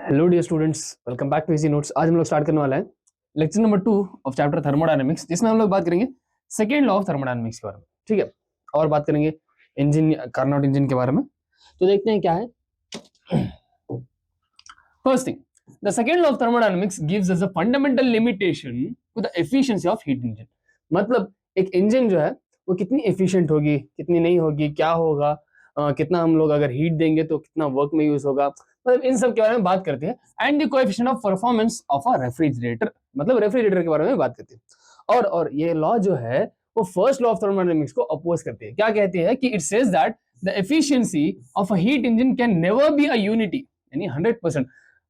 Hello dear students, welcome back to easy notes. आज हम लोग स्टार्ट करने वाला है lecture number 2 of chapter thermodynamics, जिसमें हम लोग बात करेंगे सेकेंड लॉ ऑफ थर्मोडायनेमिक्स के बारे में। ठीक है, और बात करेंगे इंजन, कार्नोट इंजन के बारे में। तो देखते हैं क्या है। First thing, the second law of thermodynamics gives us a fundamental limitation to the efficiency of heat engine. मतलब एक इंजन जो है वो कितनी एफिशिएंट होगी, कितनी नहीं होगी, क्या होगा, कितना हम लोग अगर हीट देंगे तो कितना वर्क में यूज होगा, मतलब इन सब के बारे में बात करते हैं। And the coefficient of performance of a refrigerator, मतलब रेफ्रिजरेटर के बारे में बात करते हैं। और ये लॉ जो है वो फर्स्ट लॉ ऑफ थर्मोडायनेमिक्स को अपोज करती है। क्या कहती है कि it says that the efficiency of a heat engine can never be a unity, यानी 100%।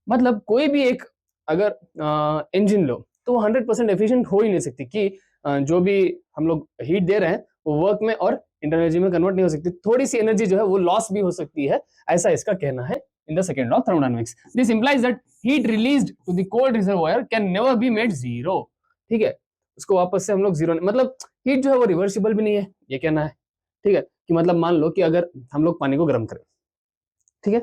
मतलब कोई भी एक अगर इंजन लो तो वो 100% एफिशिएंट हो ही नहीं सकती कि जो भी हम लोग हीट दे रहे हैं वो वर्क में और एनर्जी में कन्वर्ट नहीं हो सकती। थोड़ी सी एनर्जी जो है वो लॉस भी हो सकती है, ऐसा इसका कहना है in the second law of thermodynamics. This implies that heat released to the cold reservoir can never be made zero. ठीक है, उसको वापस से हम लोग जीरो, मतलब हीट जो है वो रिवर्सिबल भी नहीं है, ये कहना है। ठीक है, कि मतलब मान लो कि अगर हम लोग पानी को गर्म करें, ठीक है,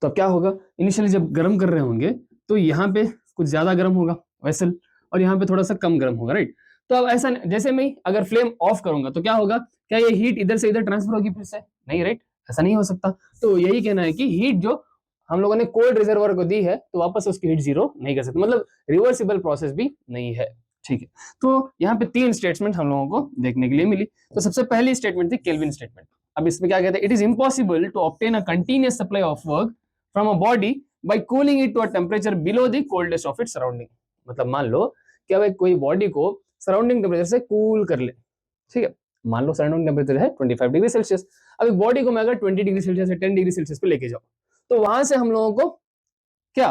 तो अब क्या होगा, इनिशियली जब गर्म कर रहे होंगे तो यहाँ पे कुछ ज्यादा गर्म होगा वेसल, और यहाँ पे थोड़ा सा कम गर्म होगा, राइट। तो अब ऐसा जैसे मैं अगर फ्लेम ऑफ करूंगा तो क्या होगा, क्या ये हीट इधर से इधर ट्रांसफर होगी फिर से? नहीं, राइट, ऐसा नहीं हो सकता। तो यही कहना है कि हीट जो हम लोगों ने कोल्ड रिजर्वर को दी है तो वापस उसकी हीट जीरो नहीं कर सकते, मतलब रिवर्सिबल प्रोसेस भी नहीं है। ठीक है, तो यहाँ पे तीन स्टेटमेंट हम लोगों को देखने के लिए मिली। तो सबसे पहली स्टेटमेंट थी केल्विन स्टेटमेंट। अब इसमें क्या कहते हैं, it is impossible to obtain a continuous supply of work from a body by cooling it to a temperature below the coldest of its surrounding. मतलब मान लो कि अब कोई बॉडी को सराउंडिंग टेम्परेचर से कूल कर ले, ठीक है, मान लो सराउंडिंग टेम्परेचर है 25 डिग्री सेल्सियस। अब एक बॉडी को मैं अगर 20 डिग्री सेल्सियस से 10 डिग्री सेल्सियस पे लेके जाऊं तो वहां से हम लोगों को क्या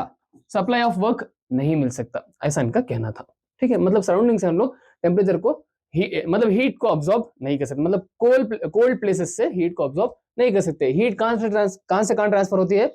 सप्लाई ऑफ वर्क नहीं मिल सकता, ऐसा इनका कहना था। ठीक है, मतलब सराउंडिंग से हम लोग टेम्परेचर को मतलब हीट को ऑब्जॉर्ब नहीं कर सकते, मतलब कोल्ड प्लेसेस से हीट को ऑब्जॉर्ब नहीं कर सकते। हीट कहां से कहां ट्रांसफर होती है,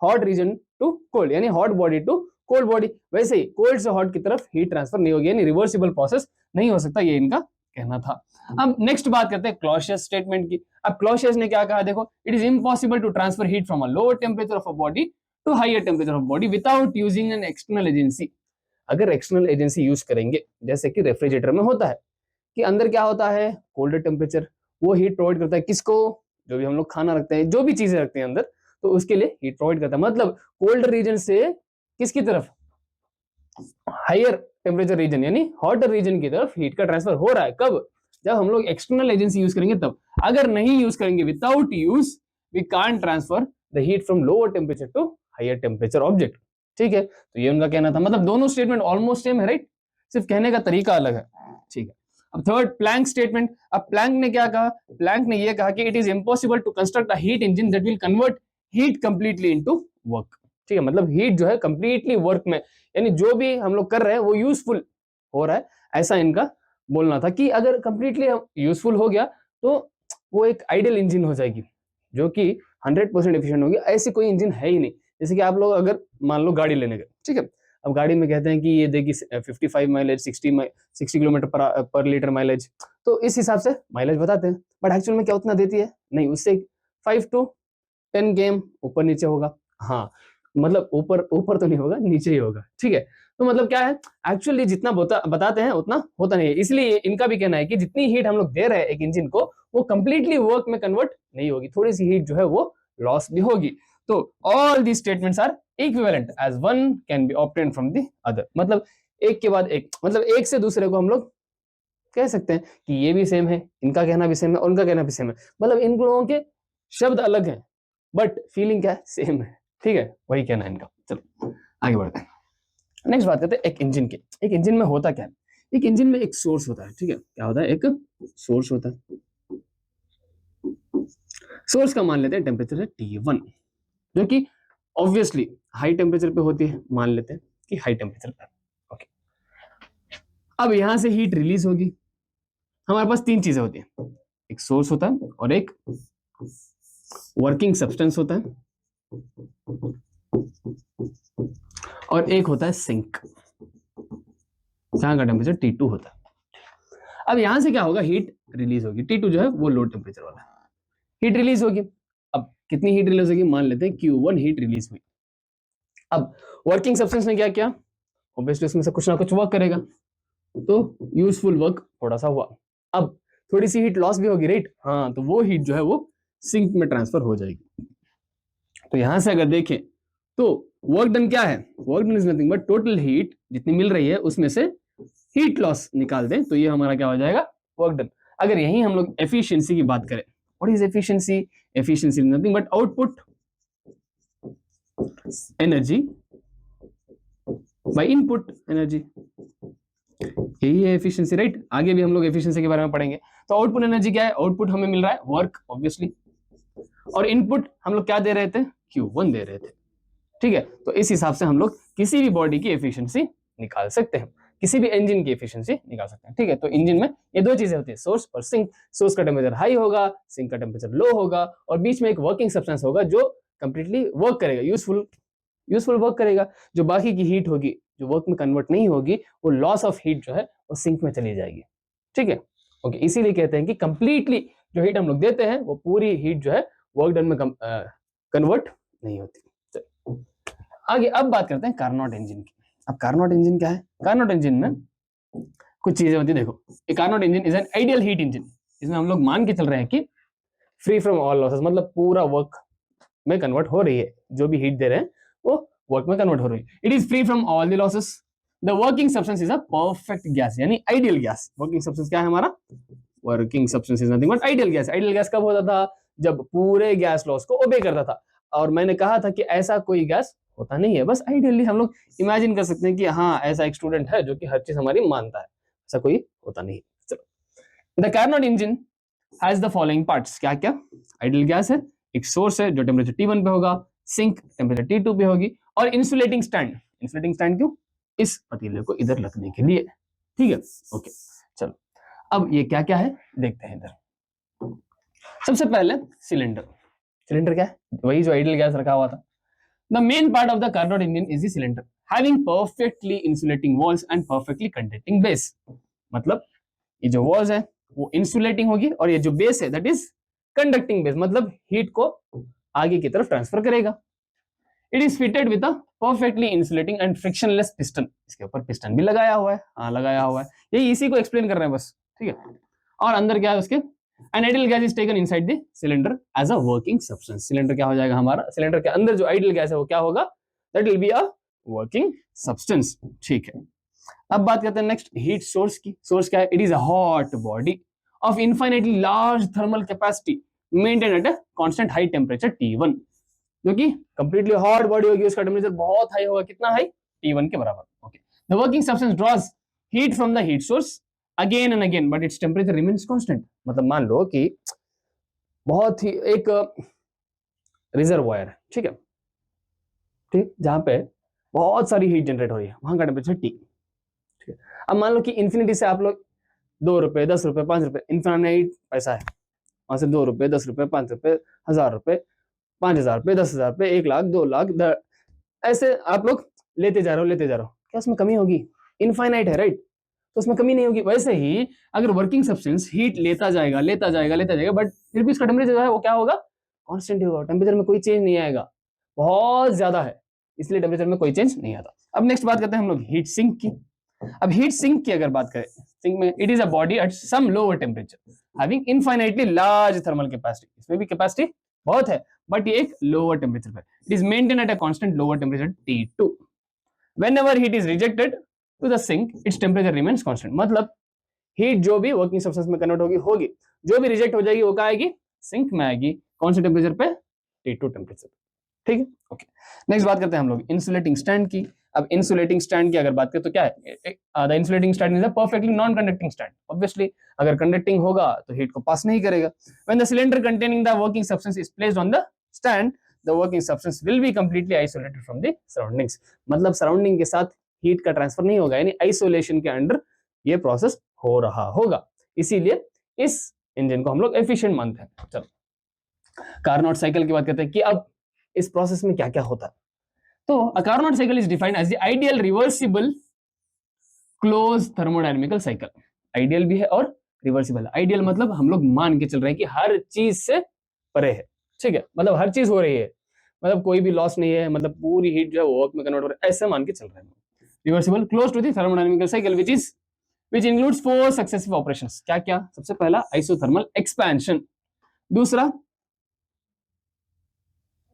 हॉट रीजन टू कोल्ड, यानी hot body to cold body. वैसे ही कोल्ड से हॉट की तरफ हीट ट्रांसफर नहीं होगी, यानी रिवर्सिबल प्रोसेस नहीं हो सकता, ये इनका कहना था। अब नेक्स्ट बात करते हैं क्लॉसियस स्टेटमेंट की। अब क्लॉसियस ने क्या कहा, देखो, it is impossible to transfer heat from a lower temperature of a body to higher temperature of body without using an external agency. अगर एक्सटर्नल एजेंसी यूज करेंगे, जैसे कि रेफ्रिजरेटर में होता है कि अंदर क्या होता है, कोल्ड टेम्परेचर, वो हीट प्रोवाइड करता है किसको, जो भी हम लोग खाना रखते हैं, जो भी चीजें रखते हैं अंदर, तो उसके लिए हीट प्रोवाइड करता है। मतलब कोल्ड रीजन से किसकी तरफ, हायर टेम्परेचर रीजन यानी हॉटर रीजन की तरफ हीट का ट्रांसफर हो रहा है। कब, जब हम लोग एक्सटर्नल एजेंसी यूज करेंगे तब। अगर नहीं यूज करेंगे, without use we can't transfer the heat from lower temperature to higher temperature object. ठीक है, तो ये उनका कहना था। मतलब दोनों स्टेटमेंट ऑलमोस्ट सेम है, राइट, सिर्फ कहने का तरीका अलग है। ठीक है, अब थर्ड प्लैंक स्टेटमेंट। अब प्लैंक ने क्या कहा, प्लैंक ने यह कहा कि it is impossible to construct a heat engine that will convert heat completely into work. ठीक है, मतलब हीट जो है कंप्लीटली वर्क में, यानी जो भी हम लोग कर रहे हैं वो यूजफुल हो रहा है, ऐसा इनका बोलना था। कि अगर कंप्लीटली यूजफुल हो गया तो वो एक आइडियल इंजन हो जाएगी जो कि 100% एफिशिएंट होगी। ऐसी कोई इंजन है ही नहीं। जैसे कि आप लोग अगर मान लो गाड़ी लेने गए, ठीक है, अब गाड़ी में कहते हैं कि ये देगी 55 माइलेज, 60 किलोमीटर पर लीटर माइलेज, तो इस हिसाब से माइलेज बताते हैं, बट एक्चुअल में क्या उतना देती है, नहीं, उससे 5 to 10 गेम ऊपर नीचे होगा। हाँ, मतलब ऊपर ऊपर तो नहीं होगा, नीचे ही होगा। ठीक है, तो मतलब क्या है, एक्चुअली जितना बताते हैं उतना होता नहीं है। इसलिए इनका भी कहना है कि जितनी हीट हम लोग दे रहे हैं एक इंजन को, वो कंप्लीटली वर्क में कन्वर्ट नहीं होगी, थोड़ी सी हीट जो है वो लॉस भी होगी। तो all the statements are equivalent as one can be obtained from the other. मतलब एक के बाद एक, मतलब एक से दूसरे को हम लोग कह सकते हैं कि ये भी सेम है, इनका कहना भी सेम है और उनका कहना भी सेम है। मतलब इन लोगों के शब्द अलग हैं बट फीलिंग क्या है, सेम है। ठीक है, वही कहना है इनका। चलो आगे बढ़ते हैं, नेक्स्ट बात करते हैं एक इंजन की। एक इंजन में होता क्या है, एक इंजन में एक सोर्स होता है। ठीक है, क्या होता है, एक सोर्स होता है। सोर्स का मान लेते हैं टेम्परेचर है T1, जो कि ऑब्वियसली हाई टेम्परेचर पे होती है, मान लेते हैं कि हाई टेम्परेचर पे। ओके, अब यहां से हीट रिलीज होगी। हमारे पास तीन चीजें होती हैं, एक सोर्स होता है और एक वर्किंग सब्सटेंस होता है और एक होता है सिंक, जहां का टेम्परेचर T2 होता है। अब यहां से क्या होगा, हीट रिलीज होगी। T2 जो है वो लो टेम्परेचर वाला है, हीट रिलीज होगी। अब कितनी हीट रिलीज होगी, मान लेते हैं Q1 हीट रिलीज हुई। अब वर्किंग सब्सटेंस ने क्या किया, ऑब्वियसली उसमें से कुछ ना कुछ वर्क करेगा, तो यूजफुल वर्क थोड़ा सा हुआ। अब थोड़ी सी हीट लॉस भी होगी, राइट, हाँ, तो वो हीट जो है वो सिंक में ट्रांसफर हो जाएगी। तो यहां से अगर देखें तो वर्क डन क्या है, work done is nothing but total heat जितनी मिल रही है उसमें से हीट लॉस निकाल दें तो ये हमारा क्या हो जाएगा, वर्क डन। अगर यही हम लोग एफिशिएंसी की बात करें, what is efficiency, efficiency is nothing but output energy by input energy, यही है एफिशिएंसी, राइट। आगे भी हम लोग एफिशिएंसी के बारे में पढ़ेंगे। तो आउटपुट एनर्जी क्या है, आउटपुट हमें मिल रहा है वर्क ऑब्वियसली, और इनपुट हम लोग क्या दे रहे थे, Q1 दे रहे थे, ठीक है। तो इस हिसाब से हम लोग किसी भी बॉडी की एफिशिएंसी निकाल सकते हैं, किसी भी इंजन की एफिशिएंसी निकाल सकते हैं, ठीक है। तो इंजन में ये दो चीजें होती है, सोर्स और सिंक। सोर्स का टेम्परेचर हाई होगा, सिंक का टेम्परेचर लो होगा, और बीच में एक वर्किंग सब्सटेंस होगा जो कंप्लीटली वर्क करेगा, यूजफुल वर्क करेगा। जो बाकी की हीट होगी जो वर्क में कन्वर्ट नहीं होगी, वो लॉस ऑफ हीट जो है वो सिंक में चली जाएगी, ठीक है। ओके, इसीलिए कहते हैं कि कंप्लीटली जो हीट हम लोग देते हैं वो पूरी हीट जो है वर्क डन में कन्वर्ट नहीं होती। आगे अब बात करते हैं कार्नोट इंजन की। अब कार्नोट इंजन क्या है, कार्नोट इंजन में कुछ चीजें होती है। देखो, a Carnot engine is an ideal heat engine. इसमें हम लोग मान के चल रहे हैं कि फ्री फ्रॉम ऑल लॉसेस, मतलब पूरा वर्क में कन्वर्ट हो रही है, जो भी हीट दे रहे हैं वो वर्क में कन्वर्ट हो रही है। It is free from all the losses. The working substance is a perfect gas, यानी आइडियल गैस। वर्किंग सब्सटेंस क्या है हमारा, working substance is nothing but ideal gas. Ideal gas कब होता था, जब पूरे गैस लॉस को ओबे करता था। और मैंने कहा था कि ऐसा कोई गैस होता नहीं है, बस आइडियली हम लोग इमेजिन कर सकते हैं कि हाँ ऐसा एक स्टूडेंट है जो कि हर चीज हमारी मानता है, ऐसा कोई होता नहीं। चलो, the Carnot engine has the following parts. क्या क्या, आइडियल गैस है, एक सोर्स है जो टेम्परेचर T1 पे होगा, सिंक टेम्परेचर T2 पे होगी, और इंसुलेटिंग स्टैंड। इंसुलेटिंग स्टैंड क्यों, इस पतीले को इधर रखने के लिए, ठीक है। ओके, चलो अब ये क्या क्या है देखते हैं इधर। सबसे पहले सिलेंडर। सिलेंडर क्या है, वही जो आइडियल गैस रखा हुआ था। The main part of the Carnot engine is the cylinder having perfectly insulating walls and perfectly conducting base. मतलब ये जो वॉल्स है वो इंसुलेटिंग होगी, और ये जो बेस है दैट इज कंडक्टिंग बेस, मतलब हीट को आगे की तरफ ट्रांसफर करेगा। It is fitted with a perfectly insulating and frictionless piston. इसके ऊपर पिस्टन भी लगाया हुआ है, हाँ लगाया हुआ है, यही इसी को एक्सप्लेन कर रहे हैं बस, ठीक है। और अंदर क्या है उसके, an ideal gas is taken inside the cylinder as a working substance. Cylinder क्या हो जाएगा हमारा, सिलेंडर के अंदर जो आइडियल गैस है वो क्या होगा, that will be a working substance, ठीक है। अब बात करते हैं नेक्स्ट हीट सोर्स की। सोर्स क्या है, it is a hot body of infinitely large thermal capacity maintain at a constant high temperature T1। जो कि कंप्लीटली हॉट बॉडी होगी, उसका टेम्परेचर बहुत हाई होगा, कितना हाई, T1 के बराबर। Okay, the working substance draws heat from the heat source again and again but its temperature remains constant. मतलब मान लो कि बहुत ही एक रिजर्वायर है, ठीक है, ठीक, जहां पे बहुत सारी हीट जनरेट हो रही है, वहां का टेम्परेचर T, ठीक है। अब मान लो कि इन्फिनिटी से आप लोग 2 रुपए 10 रुपए 5 रुपए इन्फिनिट पैसा है, वहां से 2 रुपए 10 रुपए 5 रुपए 1000 रुपए 5000 रुपए 10,000 रुपए 1 लाख 2 लाख, ऐसे आप लोग लेते जा रहे हो लेते जा रहे हो, क्या उसमें कमी होगी, इनफाइनाइट है, राइट, तो उसमें कमी नहीं होगी। वैसे ही अगर वर्किंग सब्सटेंस हीट लेता जाएगा लेता जाएगा लेता जाएगा, बट फिर भी इसका टेम्परेचर जो है वो क्या होगा, कांस्टेंट होगा, टेम्परेचर में कोई चेंज नहीं आएगा, बहुत ज्यादा है इसलिए टेम्परेचर में कोई चेंज नहीं आता। अब नेक्स्ट बात करते हैं हम लोग हीट सिंक की। अब हीट सिंक की अगर बात करें, सिंक में it is a body at some lower temperature having infinitely large thermal capacity. इसमें भी कैपेसिटी बहुत है बट ये एक लोअर टेम्परेचर पे, it is maintain at a constant lower temperature T2। whenever heat is rejected to the sink its temperature remains constant। मतलब heat जो भी वर्किंग सब्सटेंस में कन्वर्ट होगी होगी, जो भी रिजेक्ट हो जाएगी वो कहाँ आएगी, सिंक में आएगी, कौन से टेम्परेचर पे, T2 टेम्परेचर, ठीक है। ओके, नेक्स्ट बात करते हैं हम लोग इंसुलेटिंग स्टैंड की। अब इंसुलेटिंग स्टैंड की अगर बात करें तो क्या है, the insulating stand is a perfectly non conducting stand. Obviously अगर कंडक्टिंग होगा तो हीट को पास नहीं करेगा। When the cylinder containing the working substance is placed on the stand the working substance will be completely isolated from the surroundings। मतलब surrounding के साथ heat का ट्रांसफर नहीं होगा, यानी आइसोलेशन के अंडर ये प्रोसेस हो रहा होगा, इसीलिए इस इंजन को हम लोग एफिशिएंट मानते हैं। चलो कार्नोट साइकिल की बात करते हैं कि अब इस प्रोसेस में क्या क्या होता है। तो a Carnot cycle is defined as the ideal reversible close thermodynamical cycle. Ideal भी है और रिवर्सिबल है। आइडियल मतलब हम लोग मान के चल रहे हैं कि हर चीज से परे है, ठीक है, मतलब हर चीज हो रही है, मतलब कोई भी लॉस नहीं है, मतलब पूरी हीट जो है वो वर्क में कन्वर्ट हो रहा है, ऐसे मान के चल रहा है। Reversible close to the thermodynamical cycle which includes 4 successive operations। क्या क्या? सबसे पहला आइसोथर्मल एक्सपेंशन,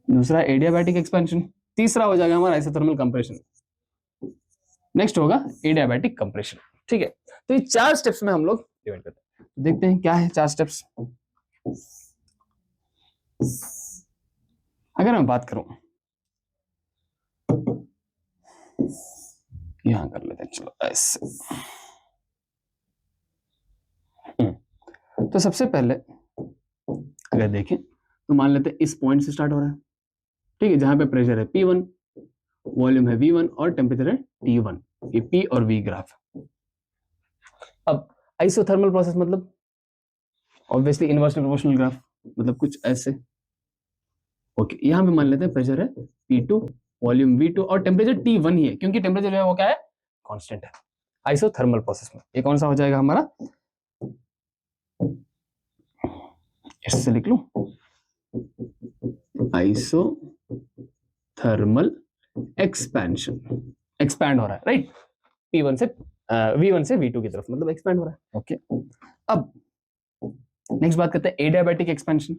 दूसरा एडियाबैटिक एक्सपेंशन, तीसरा हो जाएगा हमारा आइसोथर्मल कंप्रेशन, नेक्स्ट होगा एडियाबैटिक कंप्रेशन। ठीक है, तो ये 4 स्टेप्स में हम लोग डिवाइड करते हैं। तो देखते हैं क्या है 4 स्टेप्स। अगर मैं बात करूं, यहां कर लेते हैं, चलो ऐसे। तो सबसे पहले अगर देखें तो मान लेते हैं इस पॉइंट से स्टार्ट हो रहा है, ठीक है, जहां पे प्रेशर है P1, वॉल्यूम है V1 और टेम्परेचर है T1। ये P और V ग्राफ। अब आइसोथर्मल प्रोसेस मतलब ऑब्वियसली इनवर्सली प्रोपोर्शनल ग्राफ, मतलब कुछ ऐसे। ओके, यहां पे मान लेते हैं प्रेशर है P2, वॉल्यूम V2 और टेम्परेचर T1 ही है, क्योंकि टेम्परेचर जो है वो क्या है, कांस्टेंट है आइसोथर्मल प्रोसेस में। ये कौन सा हो जाएगा हमारा, इससे लिख लूं, आइसोथर्मल एक्सपेंशन। एक्सपैंड हो रहा है, राइट, P1 से V1 से V2 की तरफ, मतलब एक्सपैंड हो रहा है। ओके, अब नेक्स्ट बात करते हैं एडियाबैटिक एक्सपेंशन।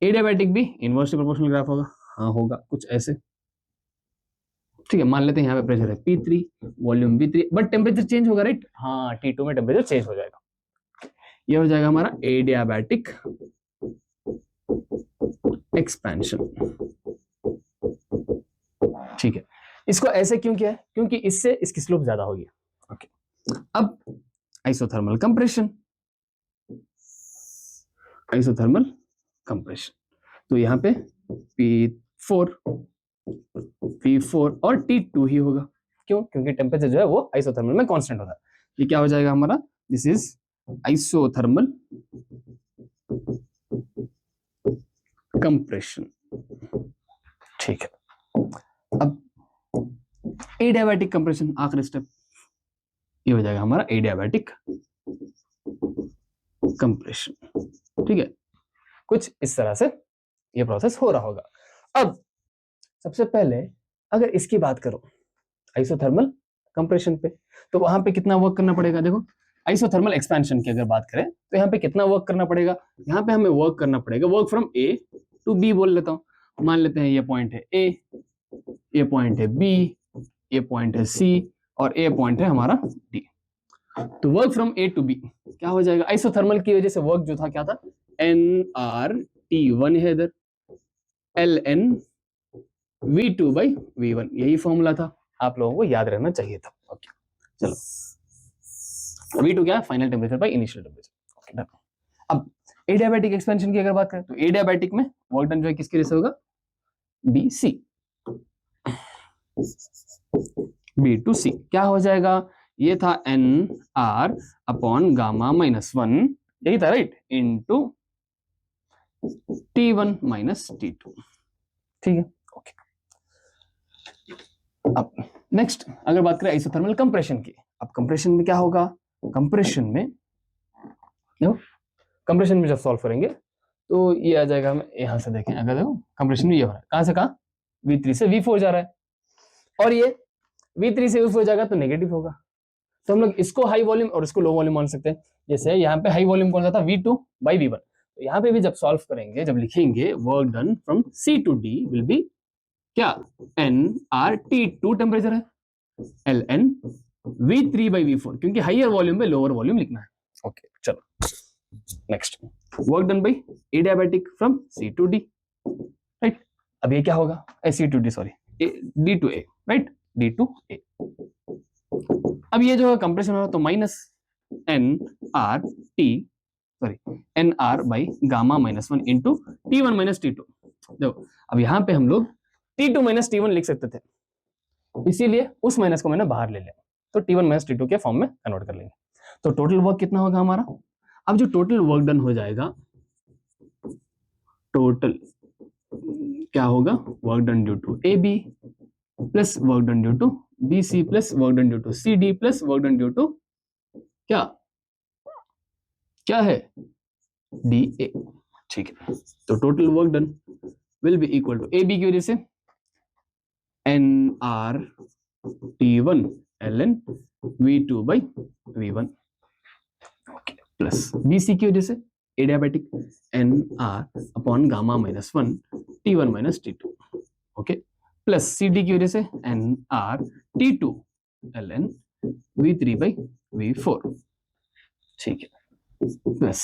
एडियाबैटिक भी इनवर्सली प्रोपोर्शनल ग्राफ होगा, हाँ होगा कुछ ऐसे। ठीक है, मान लेते हैं यहाँ पे प्रेशर है P3, volume V3, but temperature change होगा, राइट, हाँ T2 में टेम्परेचर चेंज हो जाएगा। ये हो जाएगा हमारा एडियाबैटिक एक्सपेंशन। ठीक है, इसको ऐसे क्यों किया है, क्योंकि इससे इसकी स्लोप ज्यादा होगी। ओके, अब आइसोथर्मल कंप्रेशन, आइसोथर्मल कंप्रेशन, तो यहाँ पे P4 और T2 ही होगा। क्यों? क्योंकि टेम्परेचर जो है वो आइसोथर्मल में कांस्टेंट होता है। ये क्या हो जाएगा हमारा, दिस इज आइसोथर्मल कंप्रेशन। ठीक है, अब एडियाबैटिक कंप्रेशन, आखिरी स्टेप, ये हो जाएगा हमारा एडियाबैटिक कंप्रेशन। ठीक है, कुछ इस तरह से ये प्रोसेस हो रहा होगा। अब सबसे पहले अगर इसकी बात करो आइसोथर्मल कंप्रेशन पे, तो वहां पे कितना वर्क करना पड़ेगा। देखो, आइसोथर्मल एक्सपेंशन की अगर बात करें तो यहाँ पे कितना वर्क करना पड़ेगा, यहाँ पे हमें वर्क करना पड़ेगा, work from A to B बोल लेता हूँ। मान लेते हैं ये पॉइंट है A, ये पॉइंट है B, ये पॉइंट है C और ये पॉइंट है हमारा D। तो work from A to B क्या हो जाएगा, आइसोथर्मल की वजह से वर्क जो था क्या था, nRT1 है इधर, ln V2 by V1, यही फॉर्मूला था, आप लोगों को याद रहना चाहिए था। ओके, चलो, V2 क्या है, final temperature by initial temperature. अब एडियाबैटिक एक्सपेंशन की अगर बात करें तो एडियाबैटिक में वर्क डन जो है किसके वजह से होगा, BC, B टू C क्या हो जाएगा, ये था NR अपॉन गामा -1, यही था, right, into T1 minus T2। ठीक है, ओके। अब नेक्स्ट अगर बात करें आइसोथर्मल कंप्रेशन की, अब कंप्रेशन में क्या होगा, कंप्रेशन में जब सॉल्व करेंगे तो ये आ जाएगा, हम यहां से देखें, अगर देखो कंप्रेशन में ये हो रहा है, कहां से कहां, V3 से V4 जा रहा है, और ये V3 से V4 जाएगा तो नेगेटिव होगा। तो हम लोग इसको हाई वॉल्यूम और इसको लो वॉल्यूम मान सकते हैं। जैसे यहाँ पे हाई वॉल्यूम कौन सा था, V2 बाई V1, तो यहाँ पे भी जब सॉल्व करेंगे, जब लिखेंगे work done from C to D will be क्या, nRT2 टेम्परेचर है, ln V3 बाई V4, क्योंकि हाइयर वॉल्यूम में लोअर वॉल्यूम लिखना है। ओके, चलो next, work done by adiabatic from C to D, right. अब ये क्या होगा, C to D, sorry, D to A, right, D to A। अब ये जो कंप्रेशन होगा तो minus N R by gamma -1 into T1 minus T2। देखो, अब यहाँ पे हम लोग T2 माइनस T1 लिख सकते थे, इसीलिए उस माइनस को मैंने बाहर ले लिया, तो T1 माइनस T2 के फॉर्म में कन्वर्ट कर लेंगे। तो टोटल वर्क कितना होगा हमारा, अब जो टोटल वर्क डन हो जाएगा, टोटल क्या होगा, work done due to AB plus work done due to BC plus work done due to CD plus work done due to क्या क्या है, DA। ठीक है, तो total work done will be equal to A B की वजह से NR T1 ln V2 by V1 plus BC की वजह से adiabatic NR upon gamma minus 1 T1 minus T2 okay plus CD की वजह से NR T2 ln V3 by V4 ठीक है प्लस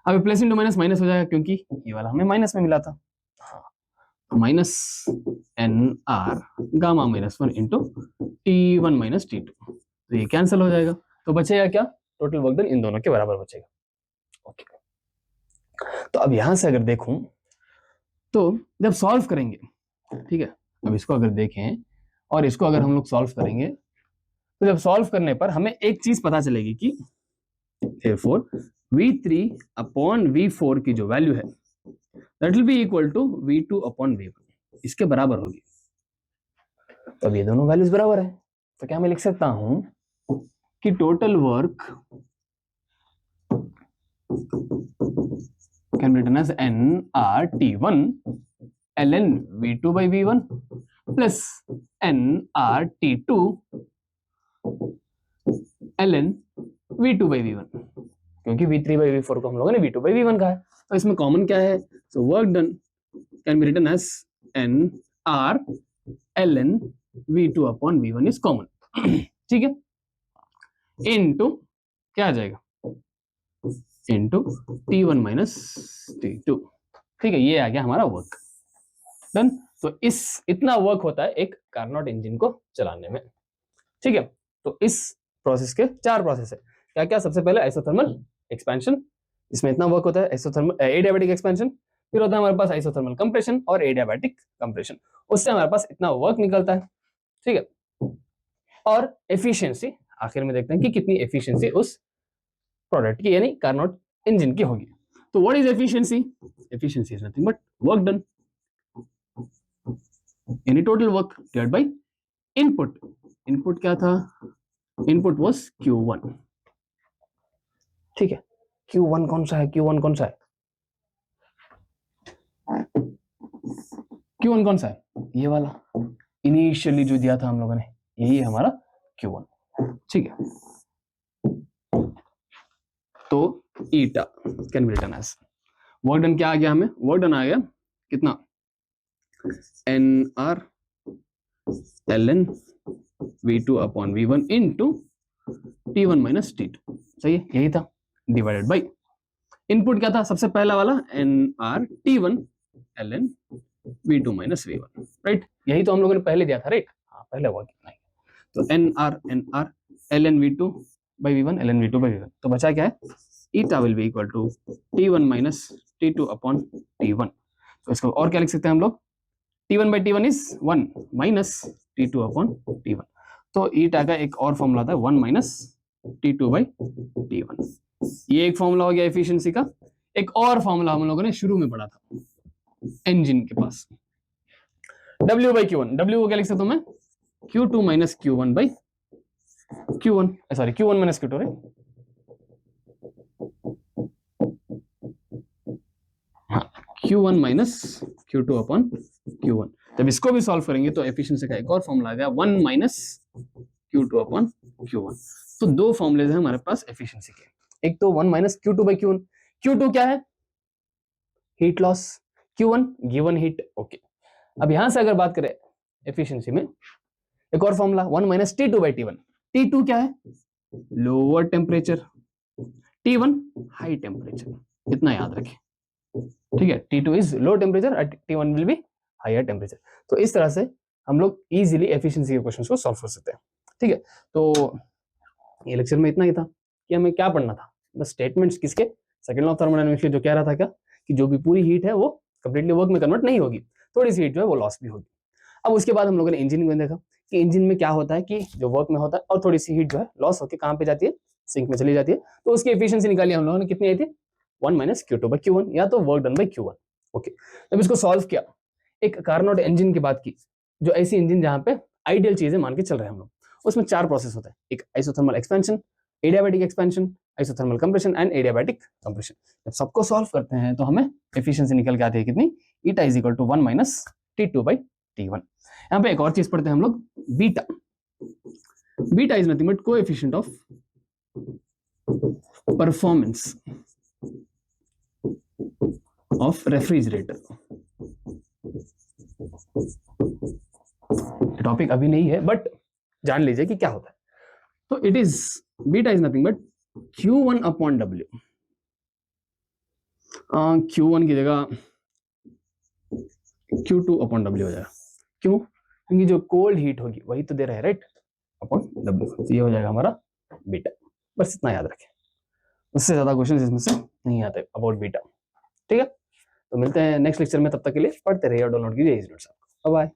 अब प्लस इंटू माइनस माइनस हो जाएगा क्योंकि ये वाला हमें माइनस में मिला था minus NR gamma minus 1 into T1 minus T2 तो ये कैंसिल हो जाएगा तो बचेगा क्या टोटल वर्क डन इन दोनों के बराबर बचेगा ओके तो अब यहां से अगर देखूं तो जब सॉल्व करेंगे ठीक है अब इसको अगर देखें और इसको अगर हम लोग सॉल्व करेंगे तो जब सॉल्व करने पर हमें एक चीज पता चलेगी कि therefore V3 अपॉन V4 की जो वैल्यू है that will be equal to V2 upon V1 इसके बराबर होगी तो अब ये दोनों वैल्यूज बराबर है तो क्या मैं लिख सकता हूं कि total work can be written as NRT1 ln V2 by V1 plus NRT2 ln V2 by V1 क्योंकि V3 by V4 को हम लोगों ने V2 by V1 कहा है तो इसमें कॉमन क्या है so work done can be written as NR ln V2 upon V1 is common ठीक है इनटू क्या आ जाएगा इनटू T1 माइनस T2 ठीक है ये आ गया हमारा वर्क डन तो इतना वर्क होता है एक कार्नोट इंजन को चलाने में ठीक है तो इस प्रोसेस के 4 प्रोसेस है क्या क्या सबसे पहले आइसोथर्मल एक्सपेंशन इसमें इतना वर्क होता है आइसोथर्मल एडियाबैटिक एक्सपेंशन फिर होता है हमारे पास आइसोथर्मल कंप्रेशन और एडियाबैटिक कंप्रेशन उससे हमारे पास इतना वर्क निकलता है ठीक है और एफिशिएंसी आखिर में देखते हैं कि कितनी एफिशिएंसी उस प्रोडक्ट की यानी कार्नोट इंजन की होगी तो what is efficiency efficiency is nothing but work done यानी total work divide by input input क्या था इनपुट वाज Q1 ठीक है Q1 कौन सा है Q1 कौन सा है Q1 कौन सा है ये वाला इनिशियली जो दिया था हम लोगों ने यही है हमारा Q1 ठीक है तो eta can be written as work done क्या आ गया हमें वर्क डन आ गया कितना NR ln V2 upon V1 into T1 minus T2 सही है यही था डिवाइडेड बाई इनपुट क्या था सबसे पहला वाला NR T1 ln V2 minus V1 right यही तो हम लोगों ने पहले दिया था राइट हाँ पहले हुआ कितना है तो NR ln V2 by V1 ln V2 by V1 तो बचा क्या है eta will be equal to T1 minus T2 upon T1 तो इसको और क्या लिख सकते हैं हम लोग T1 by T1 is 1 minus T2 upon T1 तो ईटा का एक और फॉर्मूला था 1 minus T2 by T1 ये एक फॉर्मूला हो गया एफिशिएंसी का एक और फॉर्मूला हम लोगों ने शुरू में पढ़ा था इंजन के पास W by Q1 W को क्या लिख सकता हूं मैं Q2 minus Q1 by Q1 sorry Q1 minus Q2 right Q1 minus Q2 upon Q1 जब इसको भी सॉल्व करेंगे तो एफिशिएंसी का एक और फॉर्मूला आ गया 1 minus Q2 upon Q1 तो दो फॉर्मूलेज हैं हमारे पास एफिशिएंसी के एक तो 1 minus Q2 by Q1 Q2 क्या है heat loss Q1 given heat okay अब यहां से अगर बात करें एफिशिएंसी में एक और formula 1 minus T2 by T1 T2 क्या है lower temperature T1 high temperature इतना याद रखें ठीक है T2 is low temperature T1 will be higher temperature तो इस तरह से हम लोग इजीली एफिशिएंसी के क्वेश्चंस को सॉल्व कर सकते हैं ठीक है तो ये लेक्चर में इतना ही था कि हमें क्या पढ़ना था बस स्टेटमेंट्स किसके सेकंड लॉ ऑफ थर्मोडायनामिक्स के जो कह रहा था क्या कि जो भी पूरी हीट है वो कंप्लीटली वर्क में कन्वर्ट नहीं होगी थोड़ी सी हीट जो है वो लॉस भी होगी अब उसके बाद हम लोगों ने इंजन में देखा कि इंजन में क्या होता है कि जो वर्क में होता है और थोड़ी सी हीट जो है लॉस होकर कहाँ पे जाती है सिंक में चली जाती है तो उसकी एफिशिएंसी निकाली हम लोगों ने कितनी आई थी 1 minus Q2 by Q1 या तो work done by Q1 okay जब इसको सॉल्व किया एक कार्नोट इंजन की बात की जो ऐसी इंजन जहां पे आइडियल चीजें मान के चल रहे हैं हम लोग उसमें 4 प्रोसेस होता है एक isothermal expansion adiabatic expansion isothermal compression and adiabatic compression. जब सबको सॉल्व करते हैं तो हमें एफिशिएंसी निकल के आती है कितनी, eta is equal to 1 minus T2/T1। यहाँ पे एक और चीज पढ़ते हैं हम लोग, beta. Beta is nothing but coefficient of performance of refrigerator. Topic अभी नहीं है बट जान लीजिए कि क्या होता है। तो it is, beta is nothing but Q1 upon W। Q1 की जगह Q2 अपॉन W हो जाएगा। क्यों? क्योंकि जो कोल्ड हीट होगी वही तो दे रहा है, राइट, अपॉन W। तो ये हो जाएगा हमारा बीटा। बस इतना याद रखें, उससे ज्यादा क्वेश्चन इसमें से नहीं आते अबाउट बीटा। ठीक है, तो मिलते हैं नेक्स्ट लेक्चर में, तब तक के लिए पढ़ते रहिए और डाउनलोड कीजिए इजी नोट्स। Bye bye.